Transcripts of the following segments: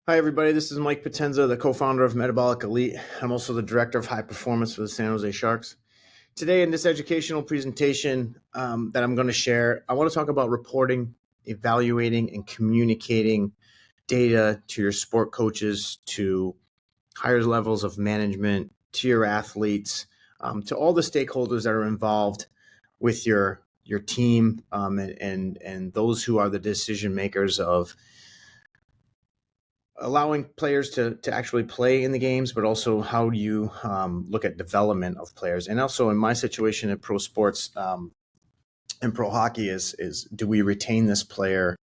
Hi, everybody. This is Mike Potenza, the co-founder of Metabolic Elite. I'm also the director of high performance for the San Jose Sharks. Today, in this educational presentation that I'm going to share, I want to talk about reporting, evaluating, and communicating data to your sport coaches, to higher levels of management, to your athletes, to all the stakeholders that are involved with your team, and those who are the decision makers of allowing players to actually play in the games, but also how do you look at development of players? And also in my situation at pro sports and pro hockey is do we retain this player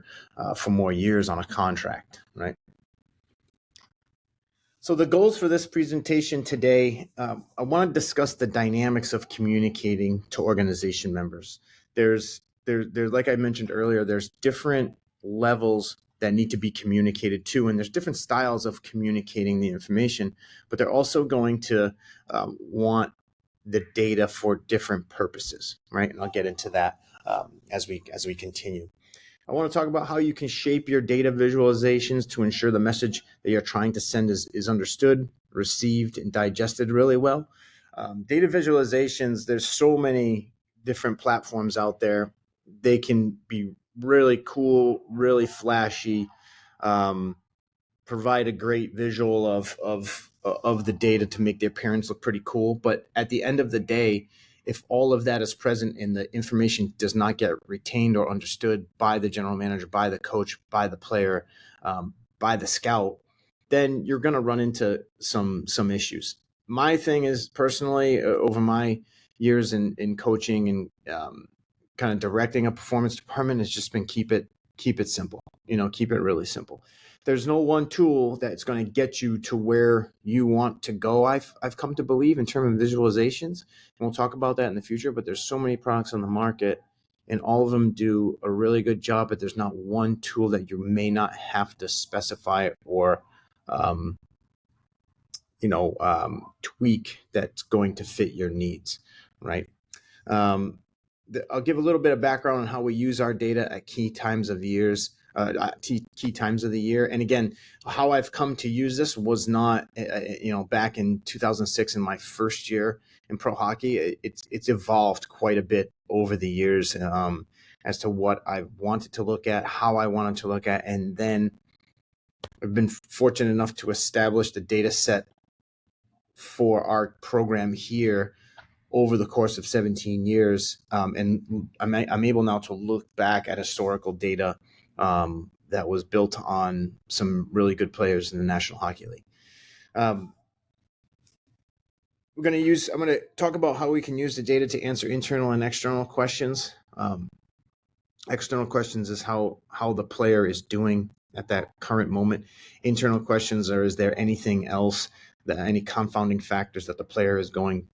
for more years on a contract, right? So the goals for this presentation today, I want to discuss the dynamics of communicating to organization members. There's like I mentioned earlier, there's different levels that need to be communicated to, and there's different styles of communicating the information, but they're also going to want the data for different purposes, right? And I'll get into that as we continue. I want to talk about how you can shape your data visualizations to ensure the message that you're trying to send is understood, received, and digested really well. Data visualizations, there's so many different platforms out there. They can be really cool, really flashy, um, provide a great visual of the data to make the appearance look pretty cool. But at the end of the day, if all of that is present and the information does not get retained or understood by the general manager, by the coach, by the player, by the scout, then you're going to run into some issues. My thing is personally over my years in coaching and kind of directing a performance department has just been keep it simple. Keep it really simple. There's no one tool that's going to get you to where you want to go. I've come to believe in terms of visualizations, and we'll talk about that in the future. But there's so many products on the market, and all of them do a really good job. But there's not one tool that you may not have to specify or um, tweak that's going to fit your needs, right? Um, I'll give a little bit of background on how we use our data at key times of key times of the year. And again, how I've come to use this was not, back in 2006 in my first year in pro hockey. It's evolved quite a bit over the years as to what I wanted to look at, how I wanted to look at, and then I've been fortunate enough to establish the data set for our program here over the course of 17 years. And I'm able now to look back at historical data that was built on some really good players in the National Hockey League. I'm going to talk about how we can use the data to answer internal and external questions. External questions is how the player is doing at that current moment. Internal questions are, is there anything else, any confounding factors that the player is going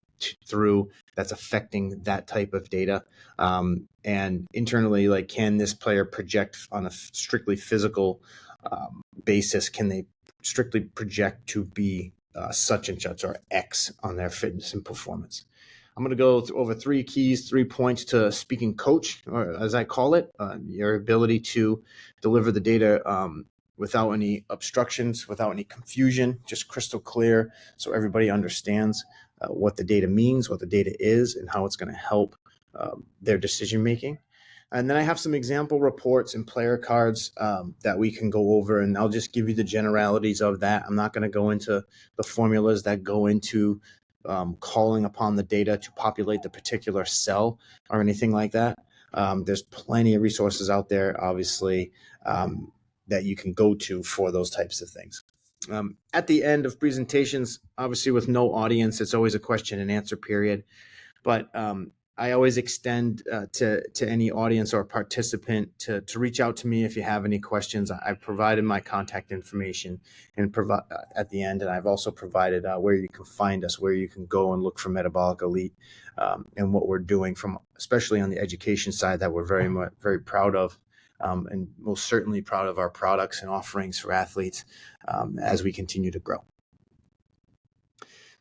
through that's affecting that type of data? And internally, like, can this player project on a strictly physical basis? Can they strictly project to be such and such or X on their fitness and performance? I'm going to go over 3 keys, 3 points to speaking coach, or as I call it, your ability to deliver the data without any obstructions, without any confusion, just crystal clear so everybody understands what the data means, what the data is, and how it's going to help their decision making. And then I have some example reports and player cards that we can go over, and I'll just give you the generalities of that. I'm not going to go into the formulas that go into calling upon the data to populate the particular cell or anything like that. There's plenty of resources out there, obviously, that you can go to for those types of things. At the end of presentations, obviously with no audience, it's always a question and answer period. But I always extend to any audience or participant to reach out to me if you have any questions. I've provided my contact information and at the end, and I've also provided where you can find us, where you can go and look for Metabolic Elite and what we're doing, from especially on the education side that we're very proud of. And most certainly proud of our products and offerings for athletes as we continue to grow.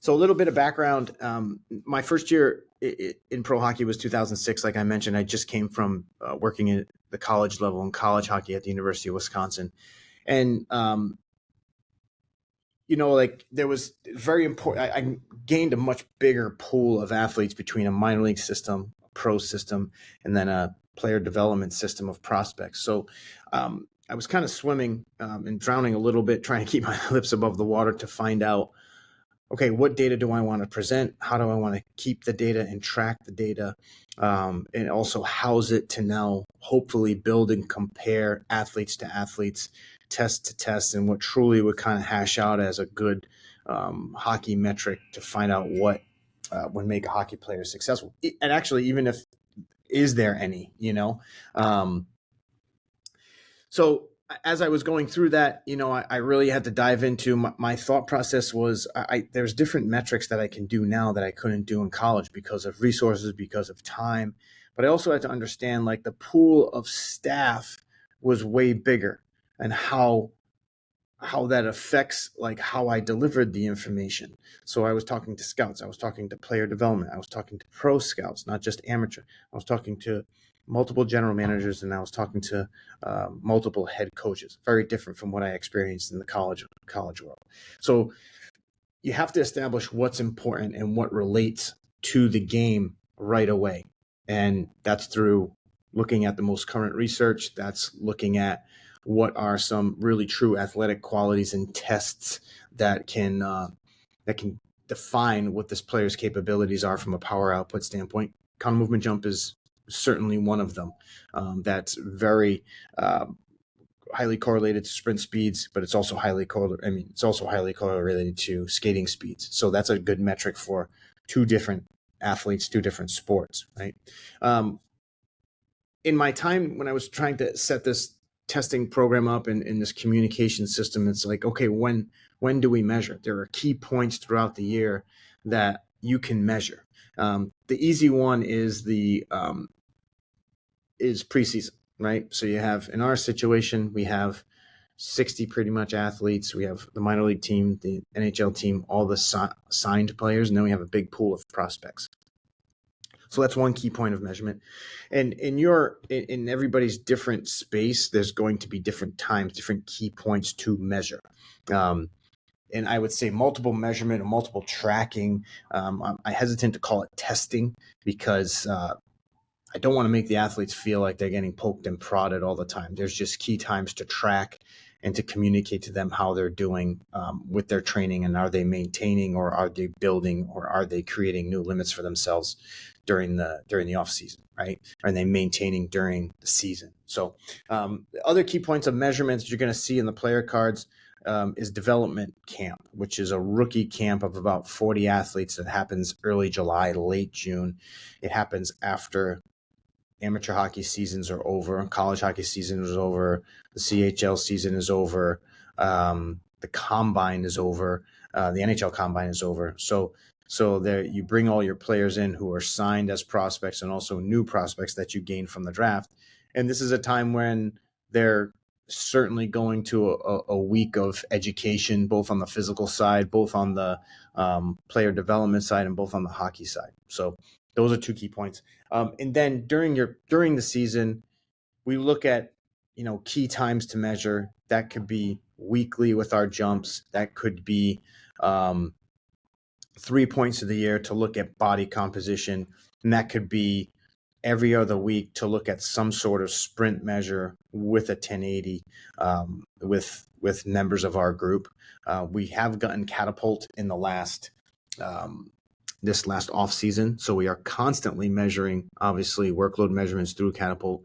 So a little bit of background. My first year in pro hockey was 2006. Like I mentioned, I just came from working at the college level in college hockey at the University of Wisconsin. And like there was very important. I gained a much bigger pool of athletes between a minor league system, a pro system, and then a player development system of prospects. So I was kind of swimming and drowning a little bit, trying to keep my lips above the water to find out, okay, what data do I want to present? How do I want to keep the data and track the data? And also house it to now hopefully build and compare athletes to athletes, test to test, and what truly would kind of hash out as a good hockey metric to find out what would make a hockey player successful. And actually, even if, is there any, so as I was going through that, I really had to dive into my thought process was there's different metrics that I can do now that I couldn't do in college because of resources, because of time. But I also had to understand like the pool of staff was way bigger and how that affects like how I delivered the information. So I was talking to scouts, I was talking to player development, I was talking to pro scouts, not just amateur. I was talking to multiple general managers, and I was talking to multiple head coaches. Very different from what I experienced in the college world. So you have to establish what's important and what relates to the game right away, and that's through looking at the most current research. That's looking at what are some really true athletic qualities and tests that can define what this player's capabilities are from a power output standpoint. Counter movement jump is certainly one of them. That's very highly correlated to sprint speeds, but it's also highly correlated to skating speeds. So that's a good metric for two different athletes, two different sports, right? In my time when I was trying to set this testing program up and in this communication system, it's like, okay, when do we measure? There are key points throughout the year that you can measure. The easy one is is preseason, right? So you have, in our situation, we have 60 pretty much athletes. We have the minor league team, the NHL team, all the signed players, and then we have a big pool of prospects. So that's one key point of measurement. And in everybody's different space, there's going to be different times, different key points to measure. And I would say multiple measurement or multiple tracking. I hesitant to call it testing because I don't want to make the athletes feel like they're getting poked and prodded all the time. There's just key times to track and to communicate to them how they're doing with their training, and are they maintaining, or are they building, or are they creating new limits for themselves during the off season, right? Are they maintaining during the season? So other key points of measurements you're going to see in the player cards is development camp, which is a rookie camp of about 40 athletes that happens early July, late June. It happens after amateur hockey seasons are over, college hockey season is over, the CHL season is over, the combine is over, the NHL combine is over. So there you bring all your players in who are signed as prospects and also new prospects that you gain from the draft. And this is a time when they're certainly going to a week of education, both on the physical side, both on the player development side, and both on the hockey side. So those are two key points. And then during the season, we look at key times to measure. That could be weekly with our jumps. That could be 3 points of the year to look at body composition, and that could be every other week to look at some sort of sprint measure with a 1080 with members of our group. We have gotten Catapult in the last this last off season, so we are constantly measuring, obviously, workload measurements through Catapult.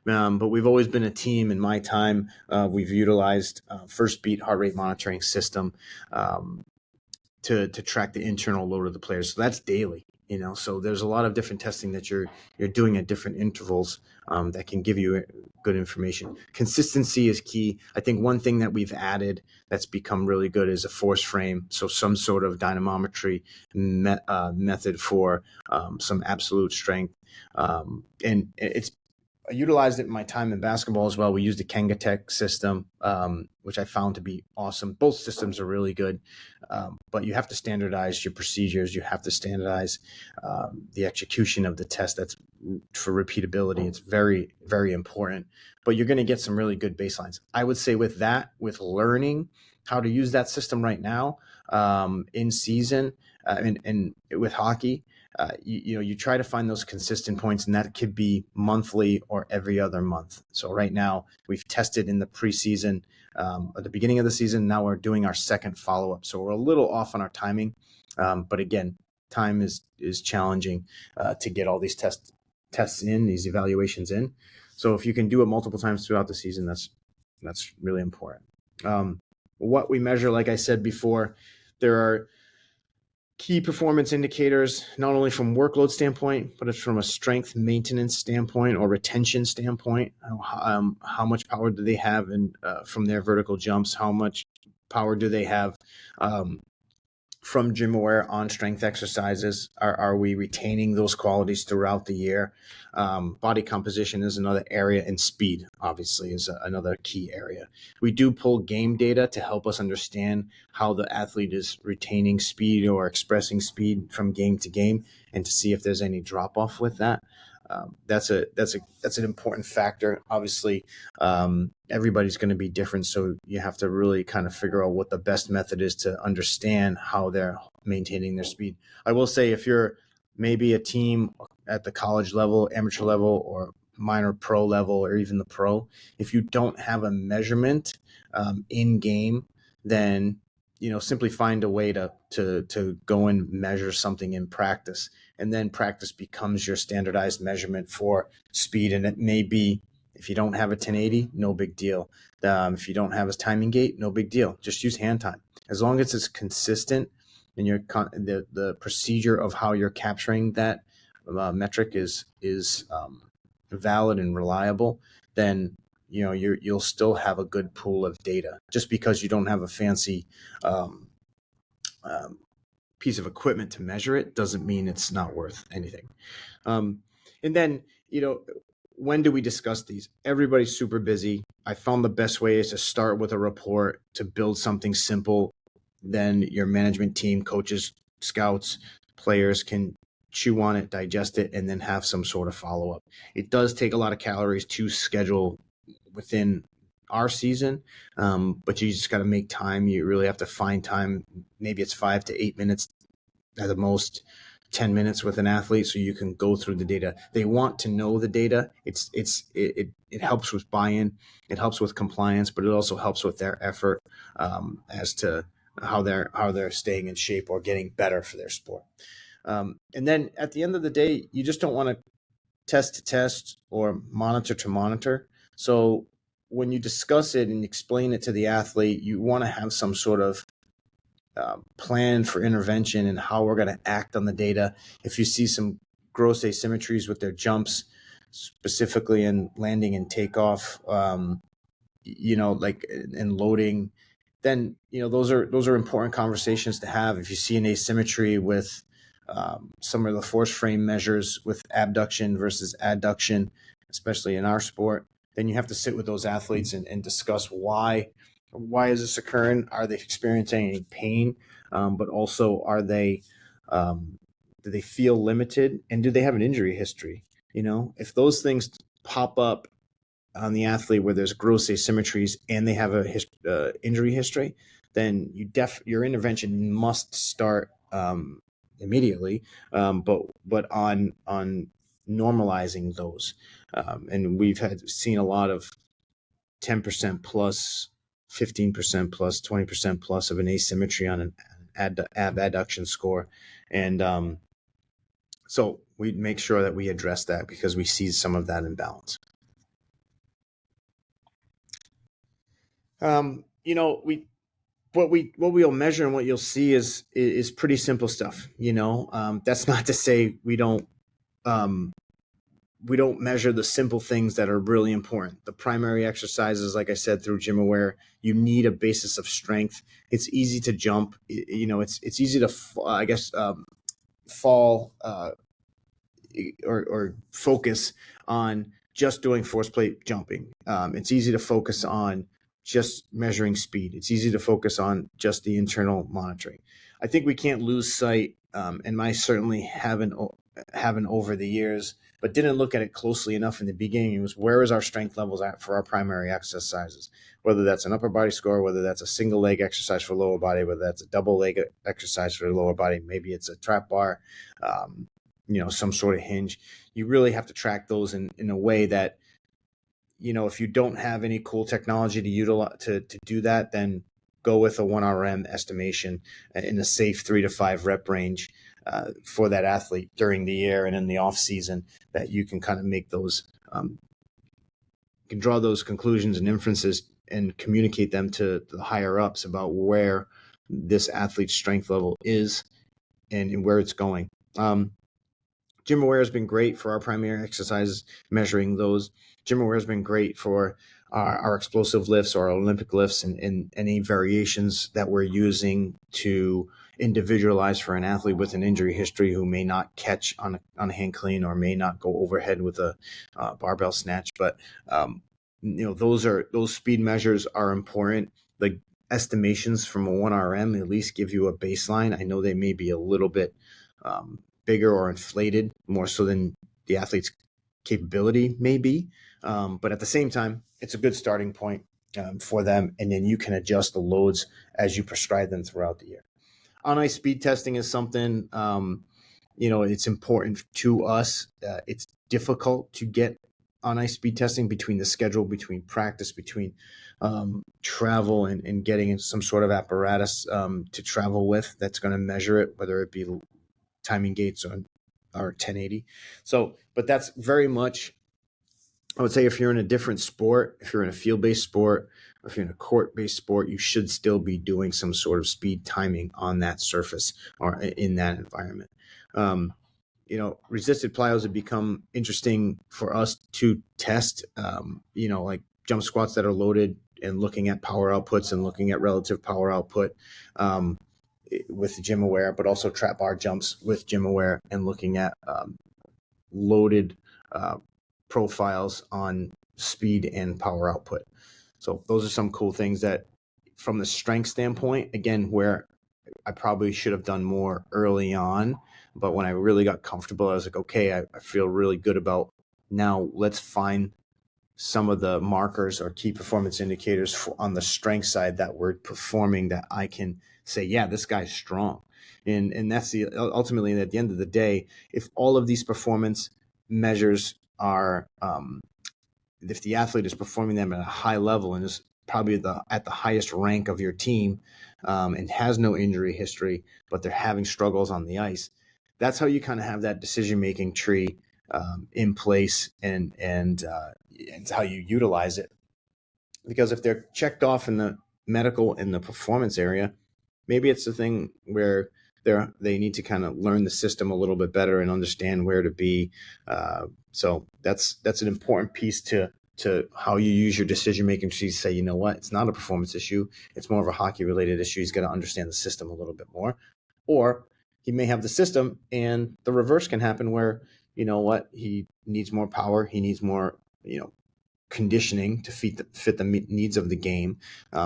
But we've always been a team. In my time, we've utilized First Beat heart rate monitoring system to track the internal load of the players. So that's daily. So there's a lot of different testing that you're doing at different intervals that can give you good information. Consistency is key. I think one thing that we've added that's become really good is a force frame. So some sort of dynamometry method for some absolute strength. And it's I utilized it in my time in basketball as well. We used the Kangatech system, which I found to be awesome. Both systems are really good, but you have to standardize your procedures. You have to standardize the execution of the test. That's for repeatability. It's very, very important. But you're going to get some really good baselines. I would say with that, with learning how to use that system right now in season and with hockey, you try to find those consistent points, and that could be monthly or every other month. So right now we've tested in the preseason at the beginning of the season. Now we're doing our second follow-up. So we're a little off on our timing. But again, time is challenging to get all these tests in, these evaluations in. So if you can do it multiple times throughout the season, that's really important. What we measure, like I said before, there are key performance indicators, not only from workload standpoint, but it's from a strength maintenance standpoint or retention standpoint. How much power do they have from their vertical jumps? How much power do they have from gym aware on strength exercises? Are we retaining those qualities throughout the year? Body composition is another area, and speed obviously is another key area. We do pull game data to help us understand how the athlete is retaining speed or expressing speed from game to game, and to see if there's any drop off with that. That's an important factor. Obviously, everybody's going to be different, so you have to really kind of figure out what the best method is to understand how they're maintaining their speed. I will say, if you're maybe a team at the college level, amateur level, or minor pro level, or even the pro, if you don't have a measurement in game, then simply find a way to go and measure something in practice, and then practice becomes your standardized measurement for speed. And it may be, if you don't have a 1080, no big deal. If you don't have a timing gate, no big deal. Just use hand time. As long as it's consistent and the procedure of how you're capturing that metric is valid and reliable, then you'll still have a good pool of data. Just because you don't have a fancy piece of equipment to measure it doesn't mean it's not worth anything. And then, when do we discuss these? Everybody's super busy. I found the best way is to start with a report, to build something simple. Then your management team, coaches, scouts, players can chew on it, digest it, and then have some sort of follow-up. It does take a lot of calories to schedule within our season, but you just got to make time. You really have to find time. Maybe it's 5 to 8 minutes at the most, 10 minutes with an athlete, so you can go through the data. They want to know the data. It helps with buy-in, it helps with compliance, but it also helps with their effort as to how they're staying in shape or getting better for their sport. And then at the end of the day, you just don't want to test or monitor to monitor. So when you discuss it and explain it to the athlete, you want to have some sort of plan for intervention and how we're going to act on the data. If you see some gross asymmetries with their jumps, specifically in landing and takeoff, like in loading, then those are important conversations to have. If you see an asymmetry with some of the force frame measures with abduction versus adduction, especially in our sport, then you have to sit with those athletes and discuss why is this occurring? Are they experiencing any pain? But also, do they feel limited? And do they have an injury history? If those things pop up on the athlete where there's gross asymmetries and they have a injury history, then your intervention must start immediately. But on normalizing those, and we've seen a lot of 10% plus, 15% plus, 20% plus of an asymmetry on an ab adduction score. And so we make sure that we address that because we see some of that imbalance. What we'll measure and what you'll see is pretty simple stuff. That's not to say we don't measure the simple things that are really important. The primary exercises, like I said, through gym aware, you need a basis of strength. It's easy to jump. It's easy to, fall or focus on just doing force plate jumping. It's easy to focus on just measuring speed. It's easy to focus on just the internal monitoring. I think we can't lose sight, and I certainly haven't over the years, but didn't look at it closely enough in the beginning. It was, where is our strength levels at for our primary exercises, whether that's an upper body score, whether that's a single leg exercise for lower body, whether that's a double leg exercise for the lower body, maybe it's a trap bar, some sort of hinge. You really have to track those in a way that, if you don't have any cool technology to utilize to do that, then go with a 1RM estimation in a safe 3 to 5 rep range for that athlete during the year and in the off season, that you can kind of make those, can draw those conclusions and inferences and communicate them to the higher ups about where this athlete's strength level is and where it's going. GymAware has been great for our primary exercises, measuring those. GymAware has been great for our explosive lifts or our Olympic lifts and any variations that we're using to individualize for an athlete with an injury history who may not catch on a hand clean or may not go overhead with a barbell snatch. But those speed measures are important. The estimations from a 1RM at least give you a baseline. I know they may be a little bit bigger or inflated, more so than the athlete's capability may be. But at the same time, it's a good starting point for them. And then you can adjust the loads as you prescribe them throughout the year. On-ice speed testing is something, it's important to us. It's difficult to get on-ice speed testing between the schedule, between practice, between travel and getting into some sort of apparatus to travel with that's going to measure it, whether it be timing gates or 1080. So, but that's very much, I would say, if you're in a different sport, if you're in a field-based sport, or if you're in a court-based sport, you should still be doing some sort of speed timing on that surface or in that environment. Resisted plyos have become interesting for us to test, like jump squats that are loaded and looking at power outputs and looking at relative power output with GymAware, but also trap bar jumps with GymAware and looking at loaded profiles on speed and power output. So those are some cool things that, from the strength standpoint, again, where I probably should have done more early on, but when I really got comfortable, I was like, okay, I feel really good about now. Let's find some of the markers or key performance indicators on the strength side that we're performing that I can say, yeah, this guy's strong. And that's ultimately, at the end of the day, if all of these performance measures are, if the athlete is performing them at a high level and is probably at the highest rank of your team and has no injury history, but they're having struggles on the ice, that's how you kind of have that decision-making tree in place and how you utilize it. Because if they're checked off in the medical and the performance area, maybe it's the thing where they need to kind of learn the system a little bit better and understand where to be. So that's an important piece to how you use your decision-making tree to say, you know what, it's not a performance issue. It's more of a hockey-related issue. He's got to understand the system a little bit more. Or he may have the system and the reverse can happen where, you know what, he needs more power. He needs more, conditioning to fit the needs of the game.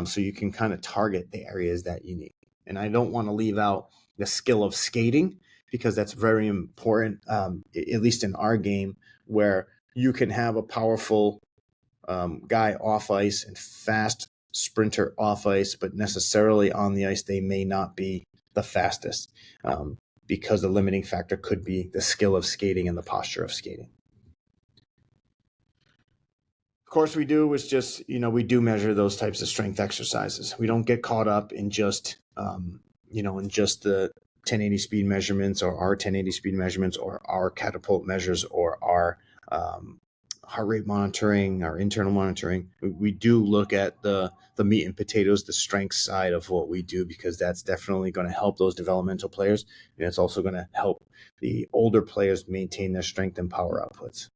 So you can kind of target the areas that you need. And I don't want to leave out the skill of skating, because that's very important, at least in our game, where you can have a powerful guy off ice and fast sprinter off ice, but necessarily on the ice, they may not be the fastest because the limiting factor could be the skill of skating and the posture of skating. Of course, we do is just, we do measure those types of strength exercises. We don't get caught up in just, in just the 1080 speed measurements or our 1080 speed measurements or our catapult measures or our heart rate monitoring, our internal monitoring. We do look at the meat and potatoes, the strength side of what we do, because that's definitely going to help those developmental players. And it's also going to help the older players maintain their strength and power outputs.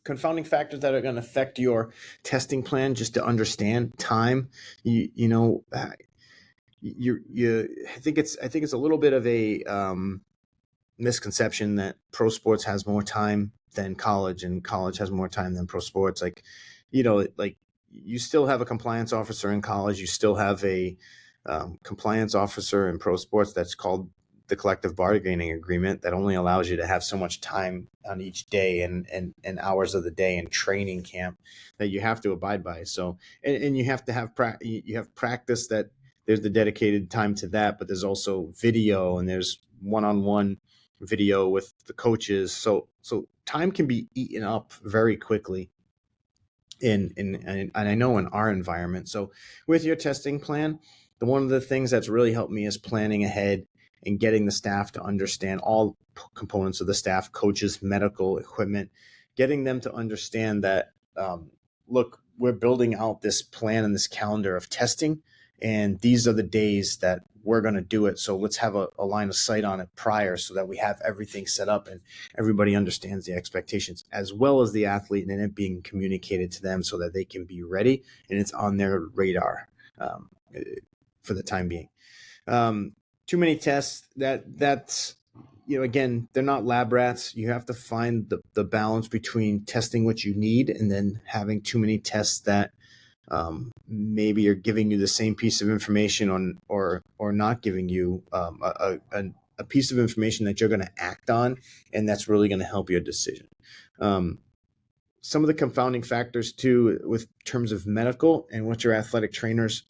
Confounding factors that are going to affect your testing plan, just to understand time. I think it's a little bit of a misconception that pro sports has more time than college, and college has more time than pro sports. Like, like you still have a compliance officer in college. You still have a compliance officer in pro sports. That's called the collective bargaining agreement, that only allows you to have so much time on each day and hours of the day in training camp that you have to abide by. So, and you have to have you have practice, that there's the dedicated time to that, but there's also video, and there's one-on-one video with the coaches. So time can be eaten up very quickly and I know in our environment. So with your testing plan, one of the things that's really helped me is planning ahead and getting the staff to understand all components of the staff, coaches, medical equipment, getting them to understand that, look, we're building out this plan and this calendar of testing, and these are the days that we're going to do it. So let's have a line of sight on it prior, so that we have everything set up and everybody understands the expectations, as well as the athlete, and it being communicated to them so that they can be ready and it's on their radar for the time being. Too many tests, that's, again, they're not lab rats. You have to find the balance between testing what you need and then having too many tests that maybe are giving you the same piece of information or not giving you a piece of information that you're going to act on, and that's really going to help your decision. Some of the confounding factors too, with terms of medical and what your athletic trainers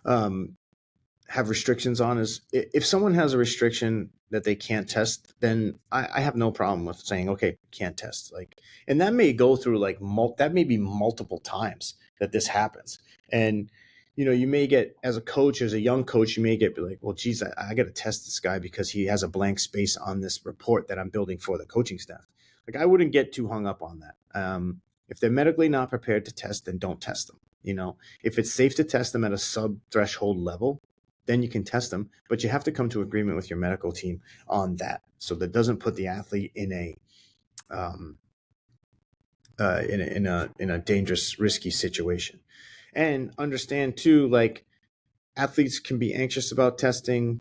have restrictions on, is if someone has a restriction that they can't test, then I have no problem with saying, okay, can't test. Like, and that may go through that may be multiple times that this happens. And, you may get, as a coach, as a young coach, you may get like, well, geez, I got to test this guy because he has a blank space on this report that I'm building for the coaching staff. Like, I wouldn't get too hung up on that. If they're medically not prepared to test, then don't test them. If it's safe to test them at a sub-threshold level, then you can test them, but you have to come to agreement with your medical team on that, so that doesn't put the athlete in a dangerous, risky situation. And understand too, like, athletes can be anxious about testing,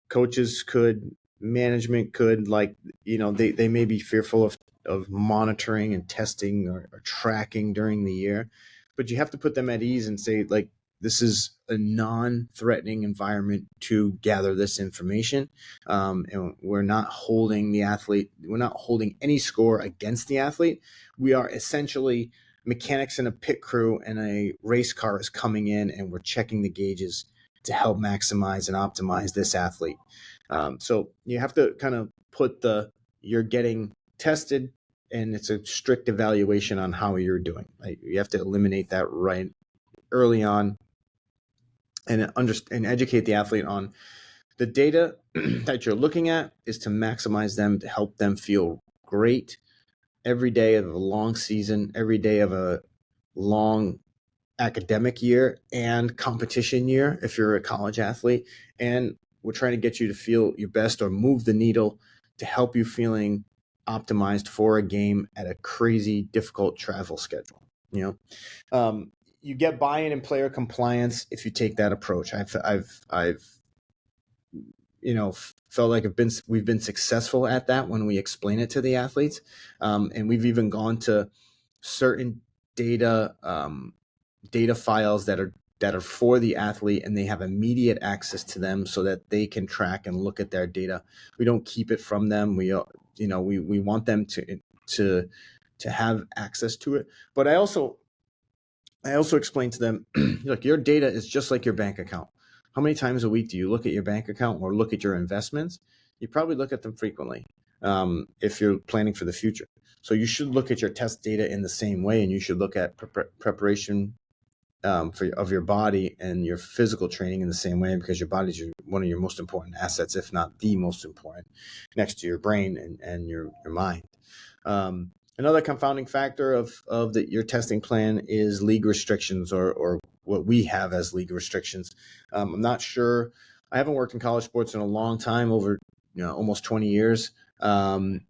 coaches could, management could, like, they may be fearful of monitoring and testing or tracking during the year, but you have to put them at ease and say, like, this is a non-threatening environment to gather this information. And we're not holding any score against the athlete. We are essentially mechanics in a pit crew, and a race car is coming in, and we're checking the gauges to help maximize and optimize this athlete. So you have to kind of put you're getting tested, and it's a strict evaluation on how you're doing. Like, you have to eliminate that right early on, and educate the athlete on the data that you're looking at is to maximize them, to help them feel great every day of a long season, every day of a long academic year and competition year if you're a college athlete. And we're trying to get you to feel your best or move the needle to help you feeling optimized for a game at a crazy, difficult travel schedule. You get buy-in and player compliance if you take that approach. I've felt like we've been successful at that when we explain it to the athletes, and we've even gone to certain data files that are for the athlete, and they have immediate access to them so that they can track and look at their data. We don't keep it from them. We want them to have access to it. But I also explain to them, look, your data is just like your bank account. How many times a week do you look at your bank account or look at your investments? You probably look at them frequently if you're planning for the future. So you should look at your test data in the same way, and you should look at preparation of your body and your physical training in the same way, because your body is one of your most important assets, if not the most important, next to your brain and your mind. Another confounding factor of your testing plan is league restrictions, or what we have as league restrictions. I'm not sure. I haven't worked in college sports in a long time, over almost 20 years, and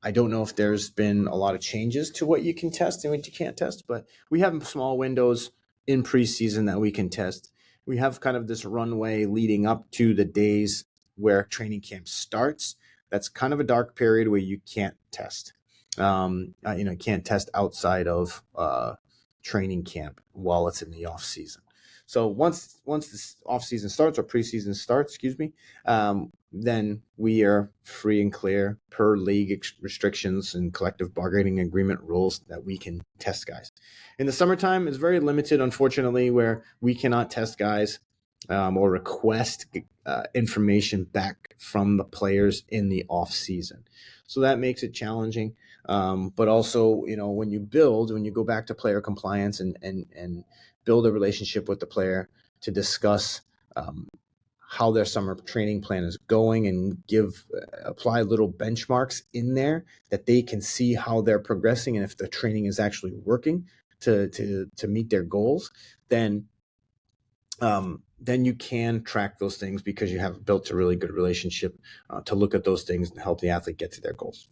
I don't know if there's been a lot of changes to what you can test and what you can't test, but we have small windows in preseason that we can test. We have kind of this runway leading up to the days where training camp starts, that's kind of a dark period where you can't test. Can't test outside of training camp while it's in the off season. So once this off season starts, or preseason starts, excuse me, then we are free and clear per league restrictions and collective bargaining agreement rules that we can test guys. In the summertime, it's very limited, unfortunately, where we cannot test guys or request information back from the players in the off season. So that makes it challenging. But also, when you go back to player compliance and build a relationship with the player to discuss how their summer training plan is going, and apply little benchmarks in there that they can see how they're progressing and if the training is actually working to meet their goals, then you can track those things because you have built a really good relationship to look at those things and help the athlete get to their goals.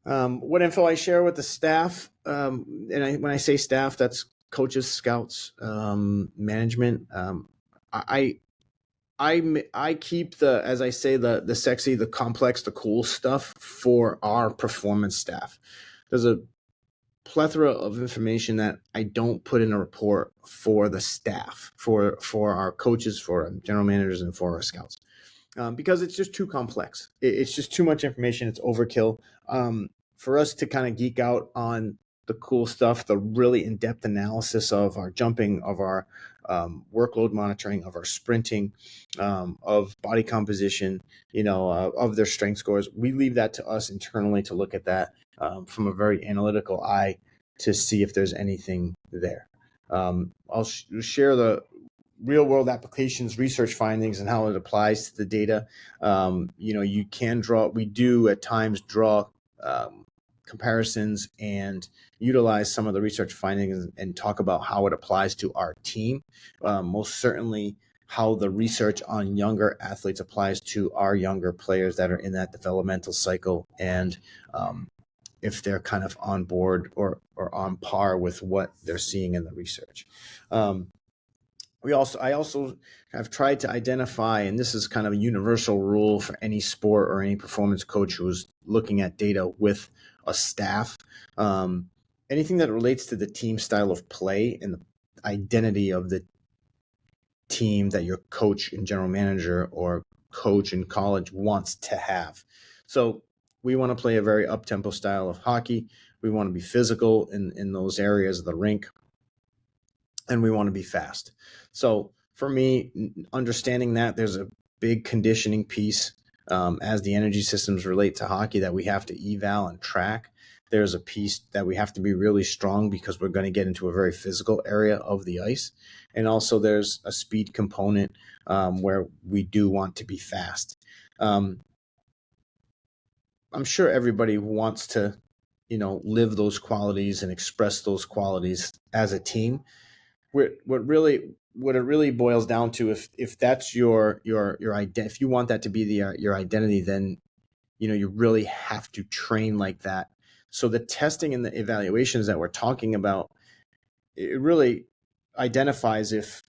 What info I share with the staff, when I say staff, that's coaches, scouts, management. I keep as I say, the sexy, the complex, the cool stuff for our performance staff. There's a plethora of information that I don't put in a report for the staff, for our coaches, for our general managers, and for our scouts, because it's just too complex. It's just too much information. It's overkill. For us to kind of geek out on the cool stuff, the really in-depth analysis of our jumping, of our workload monitoring, of our sprinting, of body composition, of their strength scores, we leave that to us internally to look at that from a very analytical eye to see if there's anything there. I'll share the real world applications, research findings, and how it applies to the data. We do at times draw comparisons and utilize some of the research findings and talk about how it applies to our team. Most certainly how the research on younger athletes applies to our younger players that are in that developmental cycle, and if they're kind of on board or on par with what they're seeing in the research. I also have tried to identify, and this is kind of a universal rule for any sport or any performance coach who's looking at data with a staff, anything that relates to the team style of play and the identity of the team that your coach and general manager or coach in college wants to have. So we want to play a very up-tempo style of hockey. We want to be physical in those areas of the rink, and we want to be fast. So for me, understanding that there's a big conditioning piece as the energy systems relate to hockey that we have to eval and track. There's a piece that we have to be really strong because we're going to get into a very physical area of the ice. And also there's a speed component where we do want to be fast. I'm sure everybody wants to, live those qualities and express those qualities as a team. What it really boils down to, if that's your identity, if you want that to be your identity, then you really have to train like that. So the testing and the evaluations that we're talking about, it really identifies if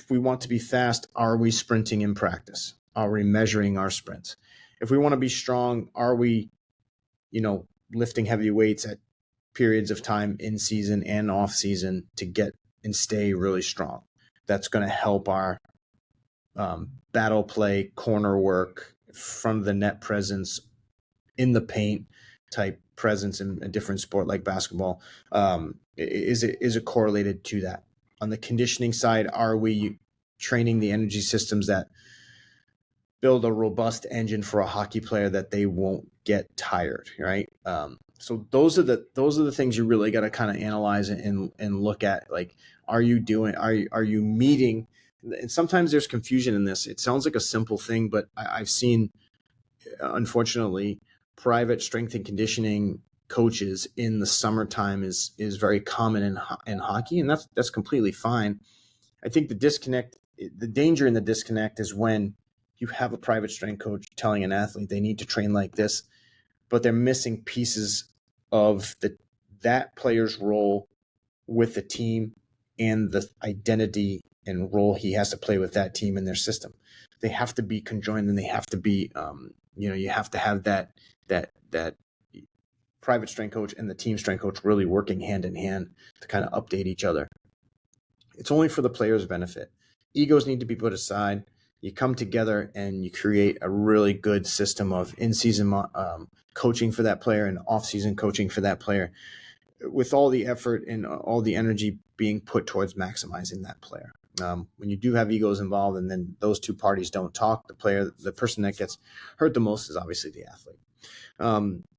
we want to be fast, are we sprinting in practice? Are we measuring our sprints? If we want to be strong, are we lifting heavy weights at periods of time in season and off season to get and stay really strong? That's going to help our battle play, corner work, front of the net presence, in the paint type presence in a different sport like basketball. Is it correlated to that? On the conditioning side, are we training the energy systems that build a robust engine for a hockey player that they won't get tired, right? So those are the things you really got to kind of analyze and look at. Like, are you meeting? And sometimes there's confusion in this. It sounds like a simple thing, but I've seen, unfortunately, private strength and conditioning coaches in the summertime is very common in hockey, and that's completely fine. I think the danger in the disconnect is when you have a private strength coach telling an athlete they need to train like this, but they're missing pieces of that player's role with the team and the identity role he has to play with that team and their system. They have to be conjoined, and they have to be, you have to have that private strength coach and the team strength coach really working hand in hand to kind of update each other. It's only for the player's benefit. Egos need to be put aside. You come together and you create a really good system of in-season coaching for that player and off-season coaching for that player, with all the effort and all the energy being put towards maximizing that player. When you do have egos involved and then those two parties don't talk, the person that gets hurt the most is obviously the athlete.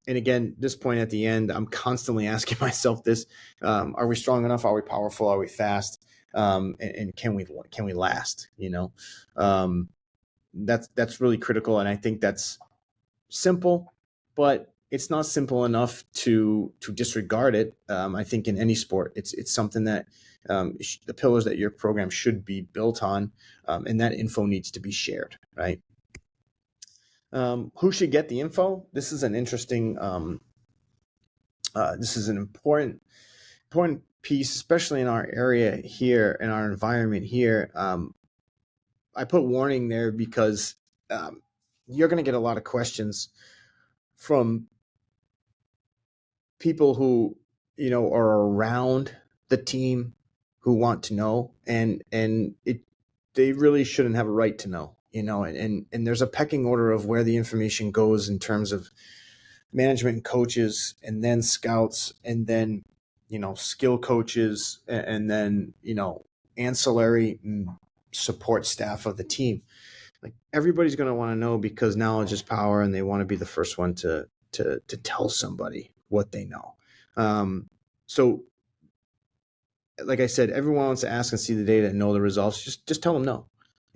And again, this point at the end, I'm constantly asking myself this: are we strong enough? Are we powerful? Are we fast? And can we last? That's really critical, and I think that's simple, but it's not simple enough to disregard it. I think in any sport, it's something that the pillars that your program should be built on, and that info needs to be shared, right? Who should get the info? This is an interesting. This is an important piece, especially in our area here, in our environment here. I put warning there because you're going to get a lot of questions from people who are around the team who want to know, and they really shouldn't have a right to know, and there's a pecking order of where the information goes in terms of management and coaches, and then scouts, and then skill coaches, and then ancillary support staff of the team. Like, everybody's going to want to know, because knowledge is power, and they want to be the first one to tell somebody what they know. So like I said, everyone wants to ask and see the data and know the results. Just tell them no.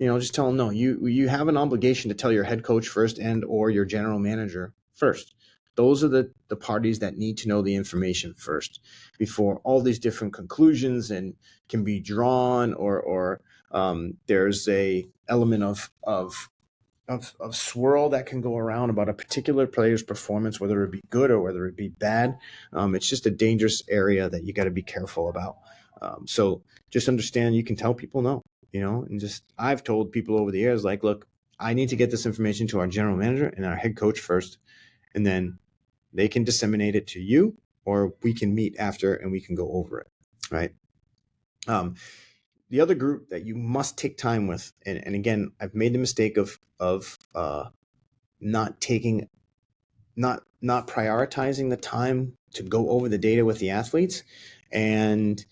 Just tell them no. You have an obligation to tell your head coach first, and or your general manager first. Those are the parties that need to know the information first before all these different conclusions and can be drawn, or there's a element of swirl that can go around about a particular player's performance, whether it be good or whether it be bad. It's just a dangerous area that you got to be careful about. So just understand, you can tell people no, and I've told people over the years, like, look, I need to get this information to our general manager and our head coach first, and then they can disseminate it to you, or we can meet after and we can go over it. Right. The other group that you must take time with, and again, I've made the mistake of not prioritizing the time to go over the data with the athletes, and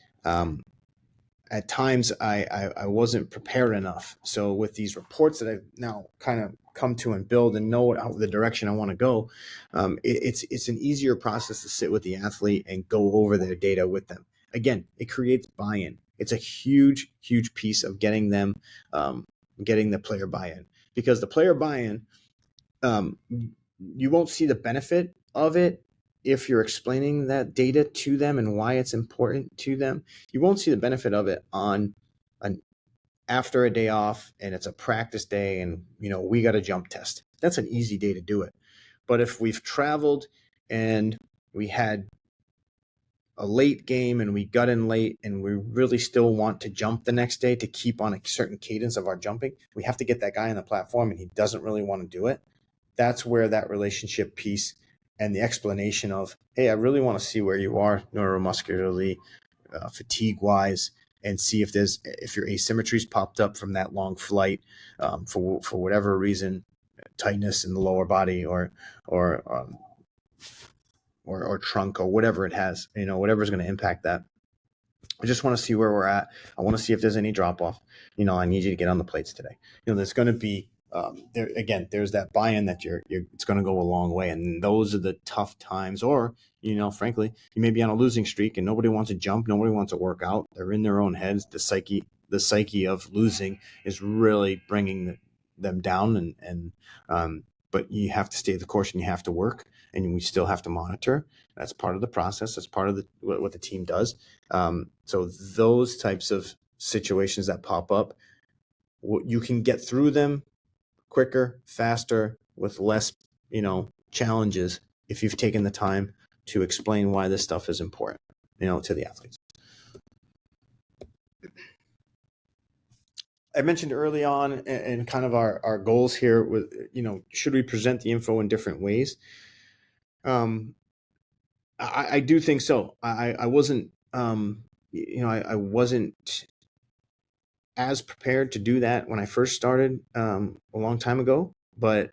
at times I wasn't prepared enough. So with these reports that I've now kind of come to and build and know the direction I want to go, it's an easier process to sit with the athlete and go over their data with them. Again, it creates buy-in. It's a huge piece of getting the player buy-in, because the player buy-in, you won't see the benefit of it if you're explaining that data to them and why it's important to them. You won't see the benefit of it after a day off and it's a practice day and we got a jump test. That's an easy day to do it. But if we've traveled and we had a late game and we got in late and we really still want to jump the next day to keep on a certain cadence of our jumping, we have to get that guy on the platform and he doesn't really want to do it. That's where that relationship piece and the explanation of, hey, I really want to see where you are neuromuscularly, fatigue-wise, and see if your asymmetries popped up from that long flight, for whatever reason, tightness in the lower body or trunk or whatever it has, whatever is going to impact that. I just want to see where we're at. I want to see if there's any drop off. I need you to get on the plates today. There's going to be there's that buy-in that it's going to go a long way, and those are the tough times. Or frankly, you may be on a losing streak and nobody wants to jump, nobody wants to work out. They're in their own heads. The psyche of losing is really bringing them down, but you have to stay the course and you have to work, and we still have to monitor. That's part of the process. That's part of what the team does. So those types of situations that pop up, you can get through them quicker, faster, with less, challenges if you've taken the time to explain why this stuff is important, to the athletes. I mentioned early on, and kind of our goals here with, should we present the info in different ways? I do think so. I wasn't, I wasn't as prepared to do that when I first started a long time ago, but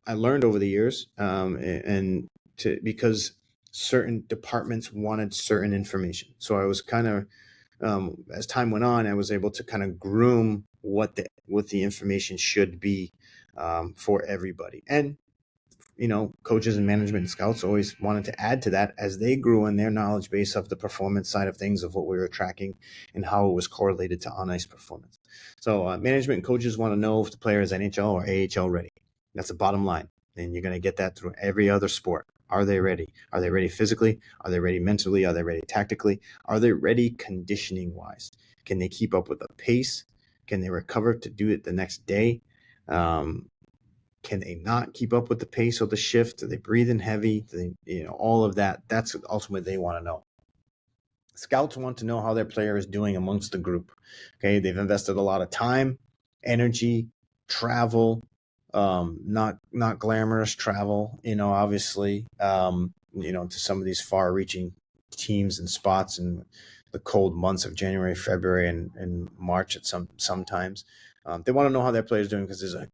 I learned over the years, and because certain departments wanted certain information, so I was kind of, as time went on, I was able to kind of groom what the information should be, for everybody. And coaches and management and scouts always wanted to add to that as they grew in their knowledge base of the performance side of things, of what we were tracking and how it was correlated to on ice performance. So management and coaches want to know if the player is NHL or AHL ready. That's the bottom line. And you're going to get that through every other sport. Are they ready? Are they ready physically? Are they ready mentally? Are they ready tactically? Are they ready conditioning wise? Can they keep up with the pace? Can they recover to do it the next day? Can they not keep up with the pace of the shift? Do they breathe in heavy? Do they, all of that? That's ultimately they want to know. Scouts want to know how their player is doing amongst the group. Okay, they've invested a lot of time, energy, travel, not glamorous travel. Obviously, to some of these far-reaching teams and spots in the cold months of January, February, and March at sometimes. They want to know how their player is doing because there's a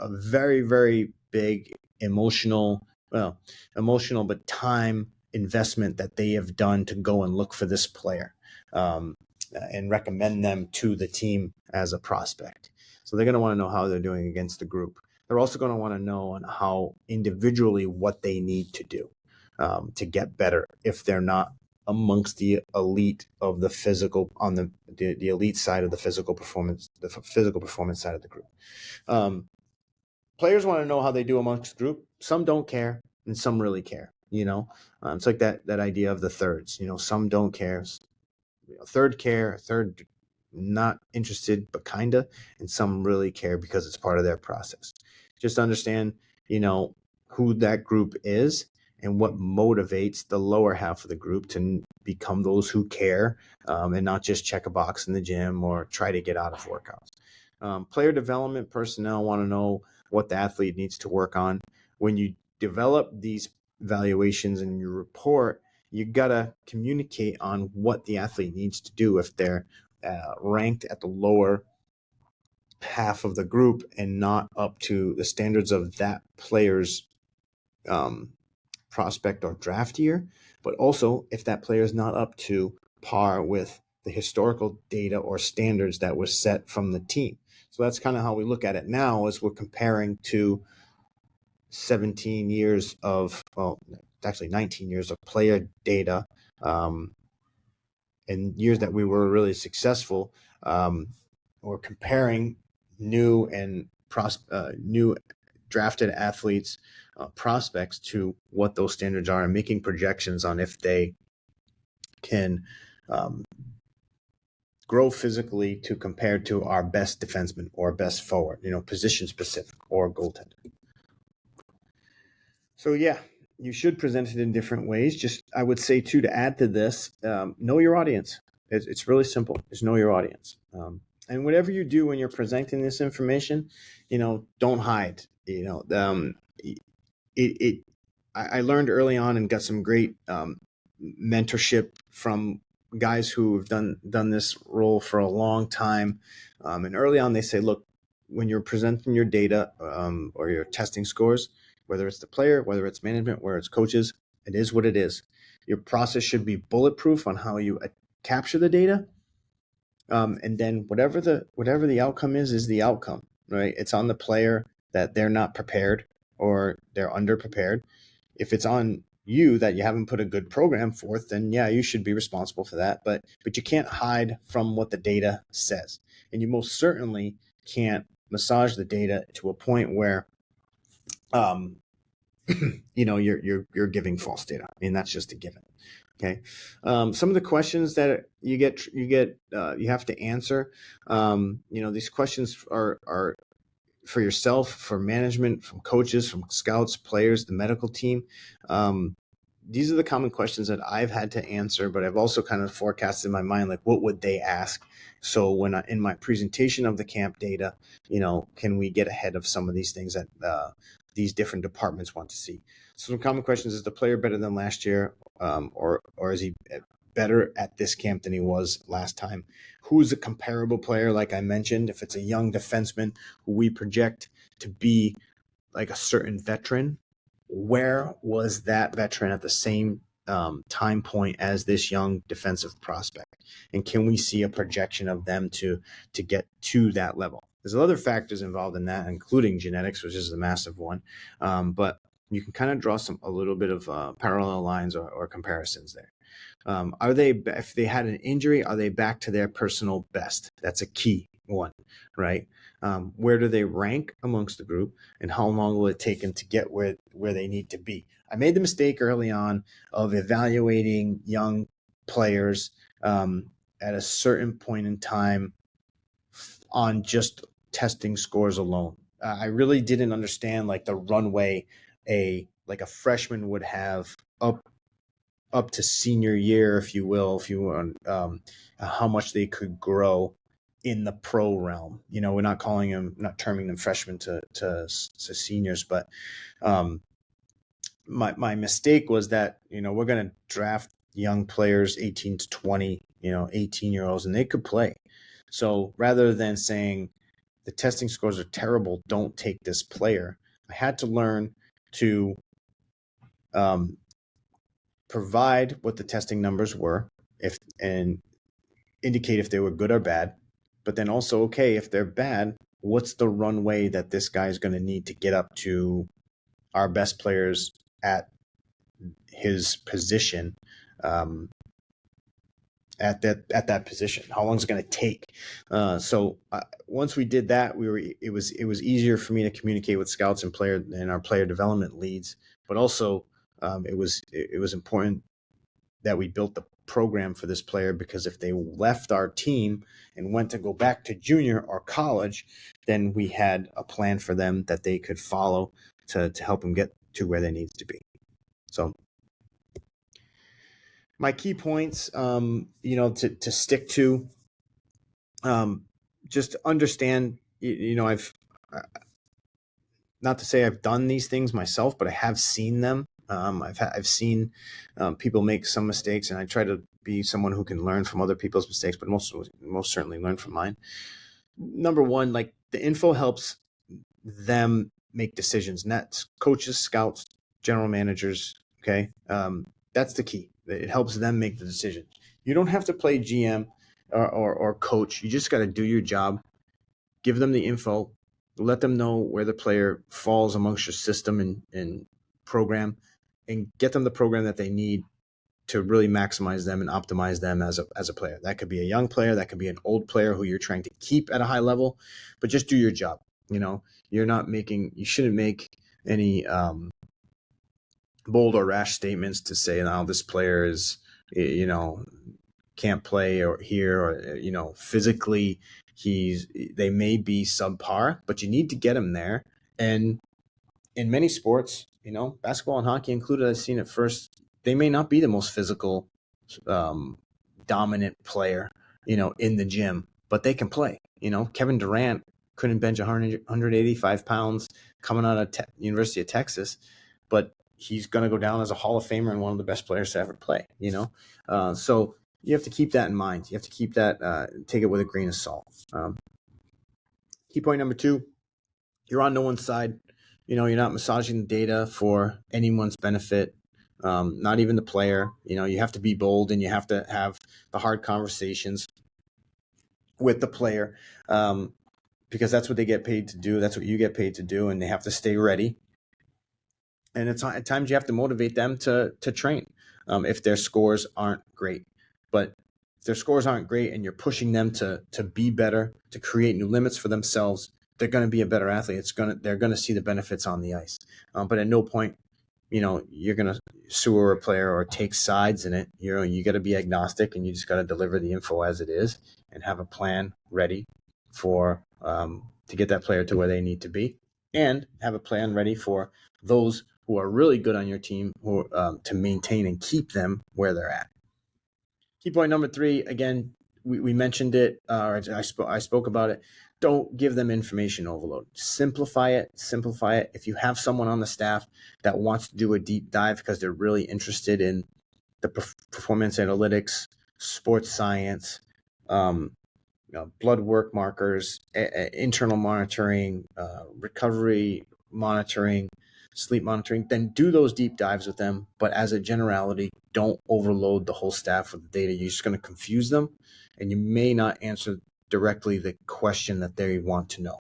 very, very big emotional but time investment that they have done to go and look for this player, and recommend them to the team as a prospect. So they're going to want to know how they're doing against the group. They're also going to want to know on how individually what they need to do to get better if they're not amongst the elite of the physical on the elite side of the physical performance side of the group. Players want to know how they do amongst the group. Some don't care and some really care. It's like that idea of the thirds. Some don't care. Third care, third not interested, but kinda, and some really care because it's part of their process. Just understand, who that group is and what motivates the lower half of the group to become those who care, and not just check a box in the gym or try to get out of workouts. Player development personnel want to know what the athlete needs to work on. When you develop these evaluations and you report, you gotta communicate on what the athlete needs to do if they're ranked at the lower half of the group and not up to the standards of that player's prospect or draft year, but also if that player is not up to par with the historical data or standards that was set from the team. So that's kind of how we look at it now, as we're comparing to 17 years of, well, actually 19 years of player data, and years that we were really successful. We're comparing new and new drafted athletes, prospects, to what those standards are, and making projections on if they can grow physically to compare to our best defenseman or best forward, position specific or goaltender. So yeah, you should present it in different ways. Just, I would say too, to add to this, know your audience. It's really simple. Just know your audience. And whatever you do when you're presenting this information, don't hide. I learned early on and got some great mentorship from guys who have done this role for a long time. And early on, they say, look, when you're presenting your data, or your testing scores, whether it's the player, whether it's management, whether it's coaches, it is what it is. Your process should be bulletproof on how you capture the data. And then whatever the outcome is the outcome, right? It's on the player that they're not prepared or they're underprepared. If it's on you that you haven't put a good program forth, then yeah, you should be responsible for that. But you can't hide from what the data says, and you most certainly can't massage the data to a point where, you're giving false data. I mean, that's just a given. Okay. Some of the questions that you have to answer, these questions are for yourself, for management, from coaches, from scouts, players, the medical team. these are the common questions that I've had to answer, but I've also kind of forecasted in my mind, like, what would they ask? So when in my presentation of the camp data, can we get ahead of some of these things that these different departments want to see? So some common questions: is the player better than last year, or is he better at this camp than he was last time? Who's a comparable player? Like I mentioned, if it's a young defenseman who we project to be like a certain veteran, where was that veteran at the same time point as this young defensive prospect? And can we see a projection of them to get to that level? There's other factors involved in that, including genetics, which is a massive one. But you can kind of draw a little bit of parallel lines or comparisons there. If they had an injury, are they back to their personal best? That's a key one, right? Where do they rank amongst the group, and how long will it take them to get where they need to be? I made the mistake early on of evaluating young players at a certain point in time on just testing scores alone. I really didn't understand like the runway a freshman would have up to senior year, if you will, how much they could grow in the pro realm. We're not terming them freshmen to seniors, but my mistake was that, we're going to draft young players, 18 to 20, 18-year-olds, and they could play. So rather than saying the testing scores are terrible, don't take this player, I had to learn to provide what the testing numbers were, and indicate if they were good or bad, but then also, okay, if they're bad, what's the runway that this guy is going to need to get up to our best players at his position, at that position? How long is it going to take? So once we did that, it was easier for me to communicate with scouts and our player development leads, but also it was important that we built the program for this player, because if they left our team and went to go back to junior or college, then we had a plan for them that they could follow to help them get to where they need to be. So my key points, to stick to, just understand, I've not to say I've done these things myself, but I have seen them. I've seen people make some mistakes, and I try to be someone who can learn from other people's mistakes, but most certainly learn from mine. Number one, like, the info helps them make decisions, and that's coaches, scouts, general managers. Okay, that's the key. It helps them make the decision. You don't have to play GM or coach. You just got to do your job. Give them the info. Let them know where the player falls amongst your system and program, and get them the program that they need to really maximize them and optimize them as a player. That could be a young player, that could be an old player who you're trying to keep at a high level, but just do your job. You shouldn't make any bold or rash statements to say, now this player is, can't play or here, or, physically they may be subpar, but you need to get him there. And in many sports, basketball and hockey included, I've seen it first, they may not be the most physical, dominant player, in the gym, but they can play. Kevin Durant couldn't bench 185 pounds coming out of University of Texas, but he's going to go down as a Hall of Famer and one of the best players to ever play, so you have to keep that in mind. You have to keep that, take it with a grain of salt. Key point number 2, you're on no one's side. You're not massaging the data for anyone's benefit, not even the player. You have to be bold, and you have to have the hard conversations with the player, because that's what they get paid to do. That's what you get paid to do, and they have to stay ready. And at times you have to motivate them to train if their scores aren't great. But if their scores aren't great and you're pushing them to be better, to create new limits for themselves, they're going to be a better athlete. They're going to see the benefits on the ice. But at no point, you're going to sewer a player or take sides in it. You got to be agnostic, and you just got to deliver the info as it is and have a plan ready for to get that player to where they need to be, and have a plan ready for those who are really good on your team to maintain and keep them where they're at. Key point number 3, again, we mentioned it, or I spoke about it. Don't give them information overload. Simplify it. If you have someone on the staff that wants to do a deep dive because they're really interested in the performance analytics, sports science, blood work markers, internal monitoring, recovery monitoring, sleep monitoring, then do those deep dives with them. But as a generality, don't overload the whole staff with the data. You're just going to confuse them, and you may not answer directly the question that they want to know.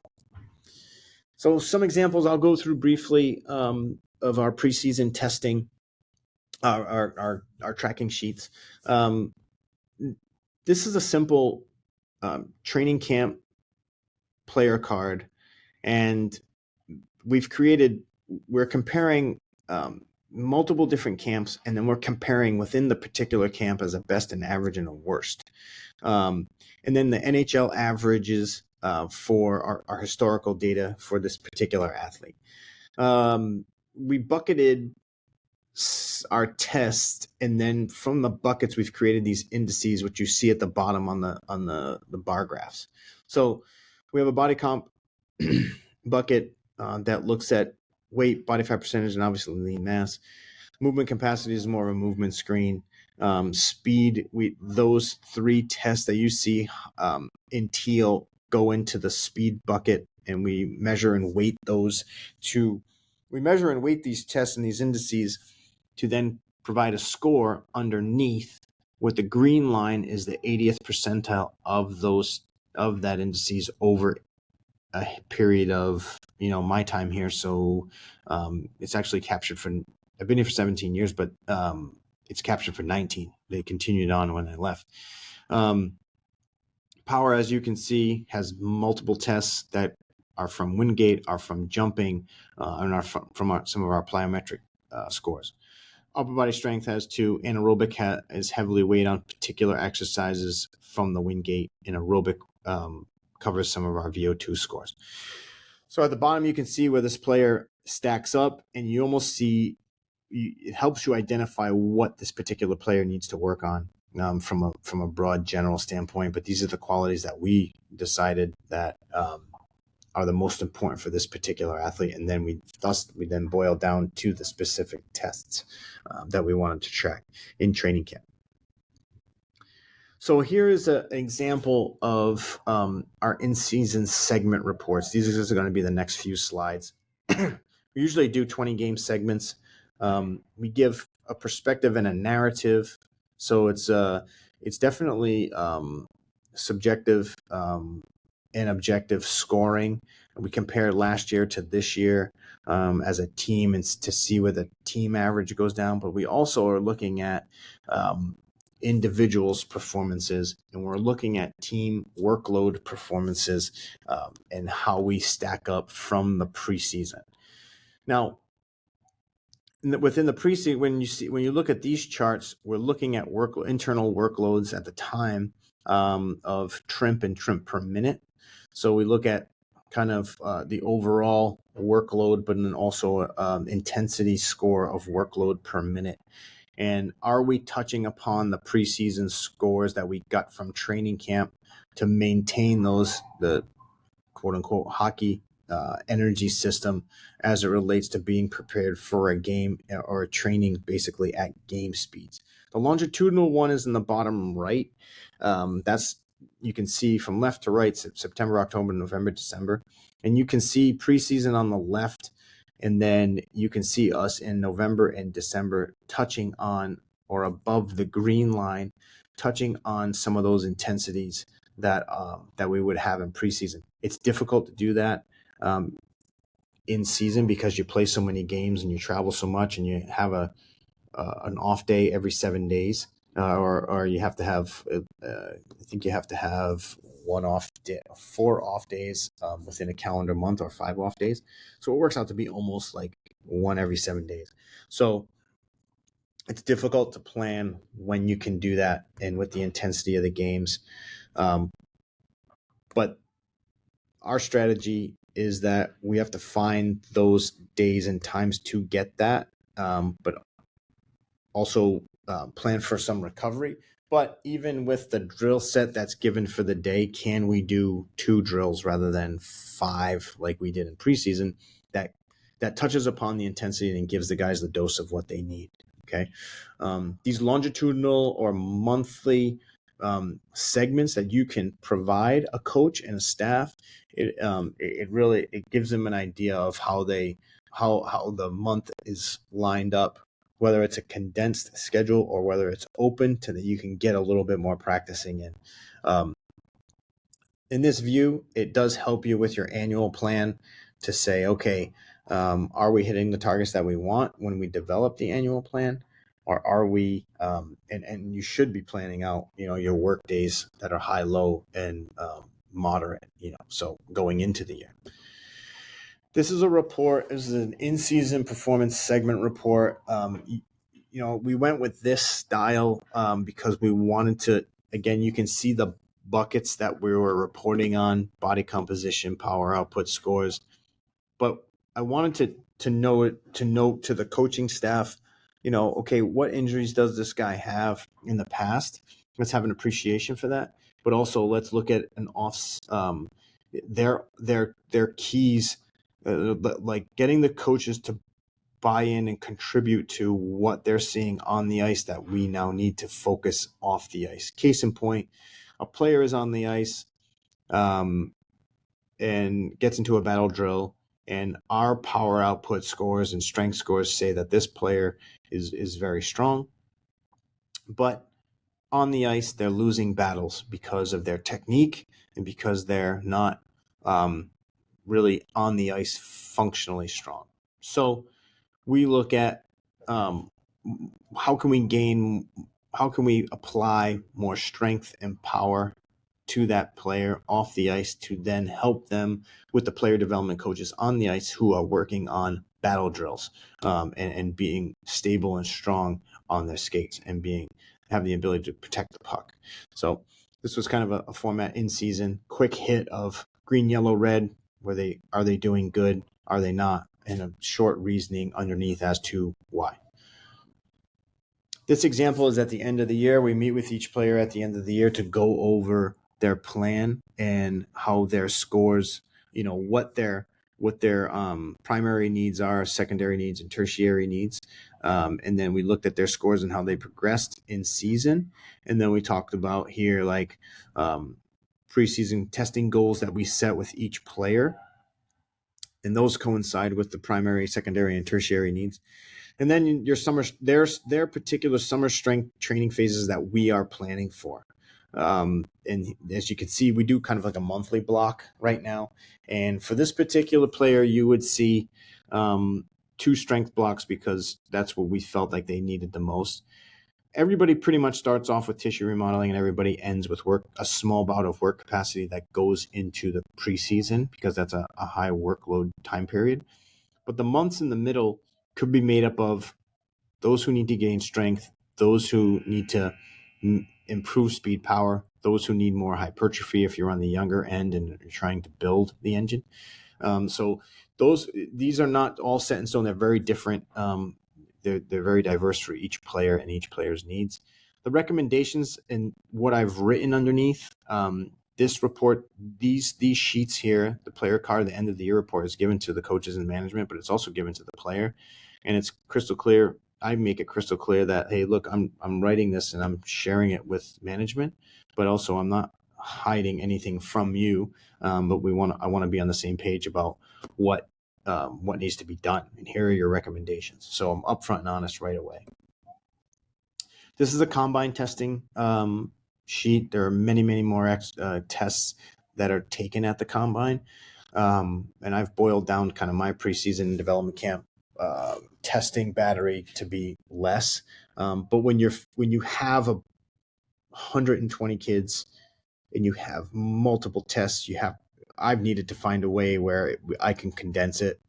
So some examples I'll go through briefly of our preseason testing, our tracking sheets. This is a simple training camp player card, and we're comparing multiple different camps, and then we're comparing within the particular camp as a best and average and a worst. And then the NHL averages for our historical data for this particular athlete. We bucketed our test, and then from the buckets we've created these indices, which you see at the bottom on the bar graphs. So we have a body comp bucket that looks at weight, body fat percentage, and obviously lean mass. Movement capacity is more of a movement screen. Speed, those 3 tests that you see in teal go into the speed bucket, and we measure and weight these tests and these indices to then provide a score underneath. What the green line is the 80th percentile of that indices over a period of my time here. So it's actually captured for, I've been here for 17 years, but it's captured for 19. They continued on when I left. Power, as you can see, has multiple tests that are from Wingate, are from jumping, and are from some of our plyometric scores. Upper body strength has 2. Anaerobic is heavily weighted on particular exercises from the Wingate, and aerobic covers some of our VO2 scores. So at the bottom, you can see where this player stacks up, and you almost see it helps you identify what this particular player needs to work on from a broad general standpoint. But these are the qualities that we decided that are the most important for this particular athlete, and then we then boil down to the specific tests that we wanted to track in training camp. So here is an example of our in-season segment reports. These are going to be the next few slides. We usually do 20 game segments. We give a perspective and a narrative, so it's definitely subjective and objective scoring. We compare last year to this year as a team, and to see where the team average goes down. But we also are looking at individuals' performances, and we're looking at team workload performances and how we stack up from the preseason. Now, within the preseason, when you look at these charts, we're looking at internal workloads at the time of trimp and trimp per minute. So we look at kind of the overall workload, but then also intensity score of workload per minute. And are we touching upon the preseason scores that we got from training camp to maintain the quote unquote hockey energy system as it relates to being prepared for a game or a training basically at game speeds? The longitudinal one is in the bottom right. That's, you can see from left to right, September, October, November, December. And you can see preseason on the left, and then you can see us in November and December touching on, or above the green line, touching on some of those intensities that we would have in preseason. It's difficult to do that in season because you play so many games and you travel so much, and you have an off day every 7 days, or you have to have I think you have to have 4 off days within a calendar month, or 5 off days. So it works out to be almost like 1 every 7 days. So it's difficult to plan when you can do that and with the intensity of the games. But our strategy is that we have to find those days and times to get that, but also plan for some recovery. But even with the drill set that's given for the day, can we do 2 drills rather than 5 like we did in preseason? That touches upon the intensity and gives the guys the dose of what they need. Okay, these longitudinal or monthly segments that you can provide a coach and a staff, it really gives them an idea of how the month is lined up, whether it's a condensed schedule or whether it's open to that you can get a little bit more practicing in. In this view, it does help you with your annual plan to say, okay, are we hitting the targets that we want when we develop the annual plan? Or are we, and you should be planning out, your work days that are high, low, and moderate, so going into the year. This is a report. This is an in-season performance segment report. We went with this style because we wanted to, again, you can see the buckets that we were reporting on: body composition, power output scores. But I wanted to note to the coaching staff, okay, what injuries does this guy have in the past? Let's have an appreciation for that. But also let's look at their keys, like getting the coaches to buy in and contribute to what they're seeing on the ice that we now need to focus off the ice. Case in point, a player is on the ice and gets into a battle drill, and our power output scores and strength scores say that this player is very strong, but on the ice they're losing battles because of their technique and because they're not really on the ice functionally strong. So we look at how can we apply more strength and power to that player off the ice to then help them with the player development coaches on the ice who are working on battle drills, and being stable and strong on their skates and have the ability to protect the puck. So this was kind of a format in season, quick hit of green, yellow, red. Are they doing good? Are they not? And a short reasoning underneath as to why. This example is at the end of the year. We meet with each player at the end of the year to go over their plan and how their scores, what their primary needs are, secondary needs, and tertiary needs. And then we looked at their scores and how they progressed in season. And then we talked about here, like preseason testing goals that we set with each player. And those coincide with the primary, secondary, and tertiary needs. And then your their particular summer strength training phases that we are planning for. And as you can see, we do kind of like a monthly block right now. And for this particular player, you would see 2 strength blocks because that's what we felt like they needed the most. Everybody pretty much starts off with tissue remodeling and everybody ends with a small bout of work capacity that goes into the preseason because that's a high workload time period. But the months in the middle could be made up of those who need to gain strength, those who need to improve speed, power, those who need more hypertrophy if you're on the younger end and you're trying to build the engine. So these are not all set in stone. They're very different. They're very diverse for each player and each player's needs. The recommendations and what I've written underneath this report, these sheets here, the player card, the end of the year report is given to the coaches and management, but it's also given to the player, and it's crystal clear. I make it crystal clear that, hey, look, I'm writing this and I'm sharing it with management, but also I'm not hiding anything from you. But I want to be on the same page about what needs to be done, and here are your recommendations. So I'm upfront and honest right away. This is a combine testing sheet. There are many more tests that are taken at the combine, and I've boiled down kind of my preseason development camp testing battery to be less. But when you have 120 kids and you have multiple tests, I've needed to find a way where I can condense it.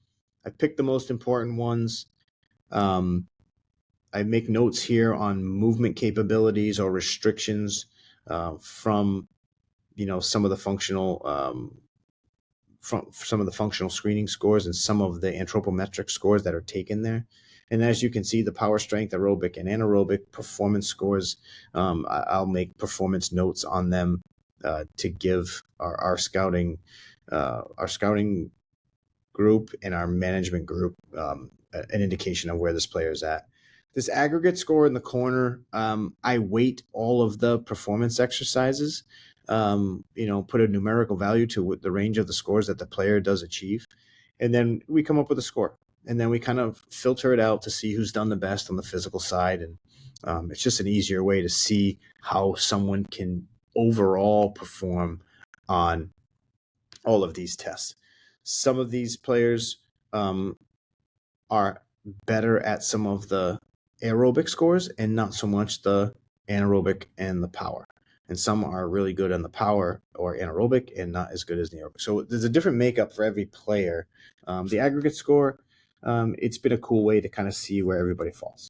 I picked the most important ones. I make notes here on movement capabilities or restrictions from some of the some of the functional screening scores and some of the anthropometric scores that are taken there. And as you can see, the power, strength, aerobic, and anaerobic performance scores, I'll make performance notes on them to give our scouting group and our management group an indication of where this player is at. This aggregate score in the corner, I weight all of the performance exercises, put a numerical value to the range of the scores that the player does achieve. And then we come up with a score. And then we kind of filter it out to see who's done the best on the physical side. And it's just an easier way to see how someone can overall perform on all of these tests. Some of these players are better at some of the aerobic scores and not so much the anaerobic and the power. And some are really good on the power or anaerobic and not as good as the aerobic. So there's a different makeup for every player. The aggregate score, it's been a cool way to kind of see where everybody falls.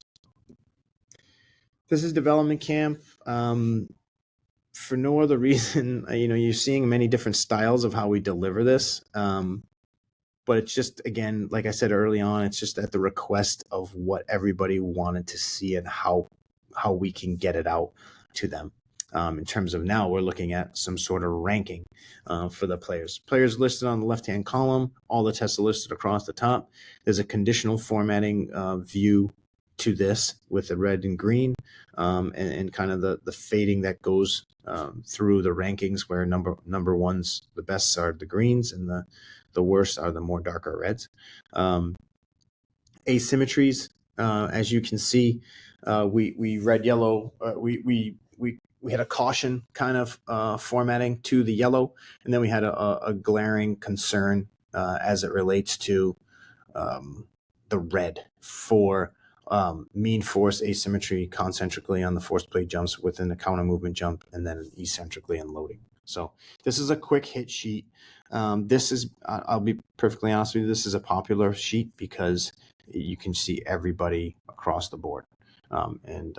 This is development camp. For no other reason, you're seeing many different styles of how we deliver this. But it's just, again, like I said early on, it's just at the request of what everybody wanted to see and how we can get it out to them. In terms of now, we're looking at some sort of ranking for the players. Players listed on the left-hand column, all the tests are listed across the top. There's a conditional formatting view to this with the red and green and kind of the fading that goes through the rankings, where number ones, the best are the greens, and the worst are the more darker reds. Asymmetries, as you can see, we red yellow. We had a caution kind of formatting to the yellow, and then we had a glaring concern as it relates to the red for mean force asymmetry concentrically on the force plate jumps within the counter movement jump, and then eccentrically in loading. So this is a quick hit sheet. This is, I'll be perfectly honest with you, this is a popular sheet because you can see everybody across the board and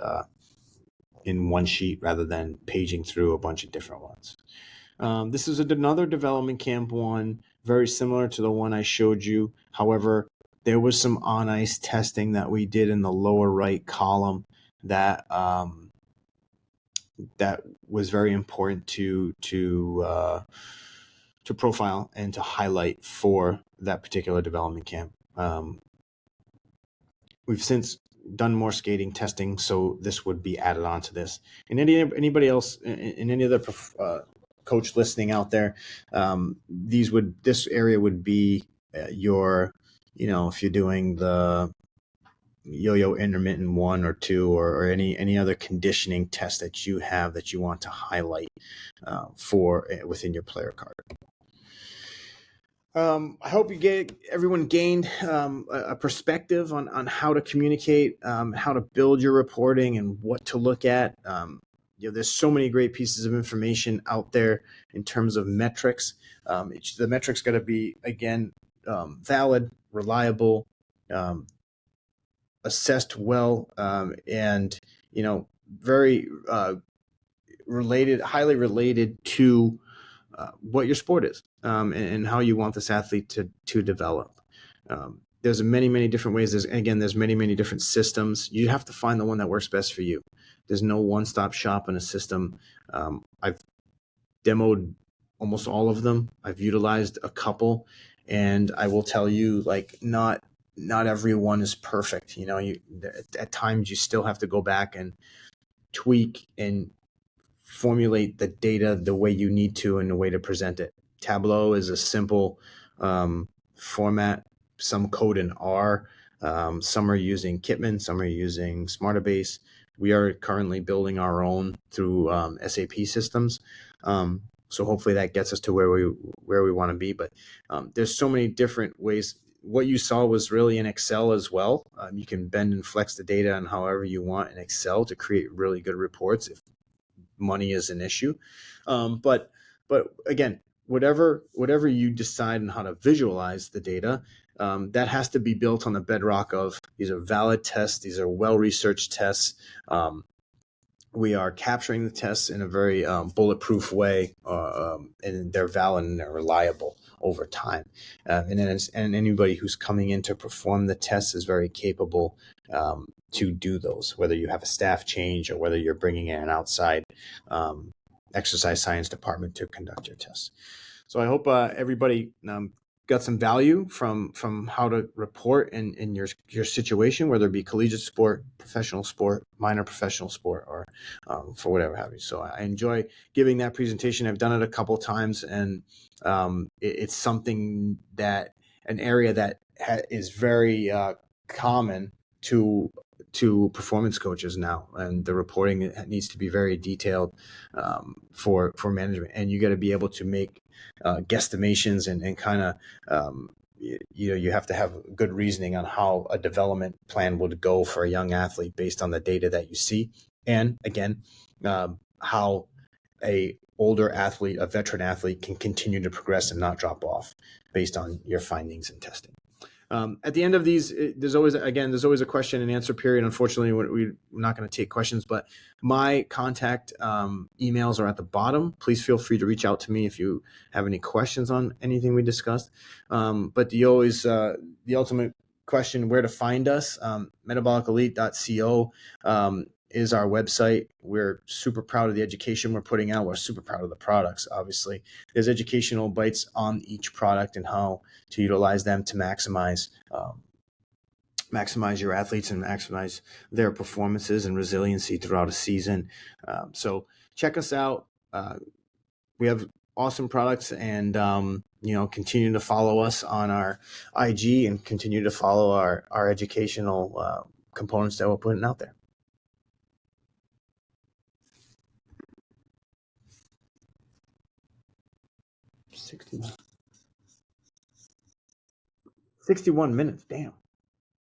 in one sheet rather than paging through a bunch of different ones. This is another development camp one, very similar to the one I showed you. However, there was some on-ice testing that we did in the lower right column that that was very important to profile and to highlight for that particular development camp. We've since done more skating testing, so this would be added on to this. And anybody else in any other coach listening out there, this area would be your, if you're doing the yo-yo intermittent 1 or 2 or any other conditioning test that you have that you want to highlight for within your player card. I hope everyone gained a perspective on how to communicate, how to build your reporting, and what to look at. There's so many great pieces of information out there in terms of metrics. The metrics got to be, again, valid, reliable, assessed well, and very related, highly related to what your sport is and how you want this athlete to develop. There's many different ways. There's many different systems. You have to find the one that works best for you. There's no one-stop shop in a system. I've demoed almost all of them. I've utilized a couple, and I will tell you, not everyone is perfect. At times you still have to go back and tweak and formulate the data the way you need to and the way to present it. Tableau is a simple format. Some code in R. Some are using Kitman. Some are using Smartabase. We are currently building our own through SAP systems. So hopefully that gets us to where we want to be. But there's so many different ways. What you saw was really in Excel as well. You can bend and flex the data on however you want in Excel to create really good reports if money is an issue. But again, whatever you decide on how to visualize the data, that has to be built on the bedrock of these are valid tests. These are well-researched tests. We are capturing the tests in a very bulletproof way, and they're valid and they're reliable. over time. And anybody who's coming in to perform the tests is very capable to do those, whether you have a staff change or whether you're bringing in an outside exercise science department to conduct your tests. So I hope everybody got some value from how to report in your situation, whether it be collegiate sport, professional sport, minor professional sport, or for whatever have you. So I enjoy giving that presentation. I've done it a couple times, and it's something that an area that is very common to performance coaches now, and the reporting needs to be very detailed for management, and you got to be able to make guesstimations and kind of you have to have good reasoning on how a development plan would go for a young athlete based on the data that you see, and again how a older athlete, a veteran athlete, can continue to progress and not drop off based on your findings and testing. At the end of these, there's always a question and answer period. Unfortunately, we're not going to take questions, but my contact emails are at the bottom. Please feel free to reach out to me if you have any questions on anything we discussed. But the ultimate question, where to find us, metabolicelite.co is our website. We're super proud of the education we're putting out. We're super proud of the products, obviously. There's educational bites on each product and how to utilize them to maximize your athletes and maximize their performances and resiliency throughout a season. So check us out. We have awesome products, and continue to follow us on our IG and continue to follow our educational components that we're putting out there. 61 minutes. Damn.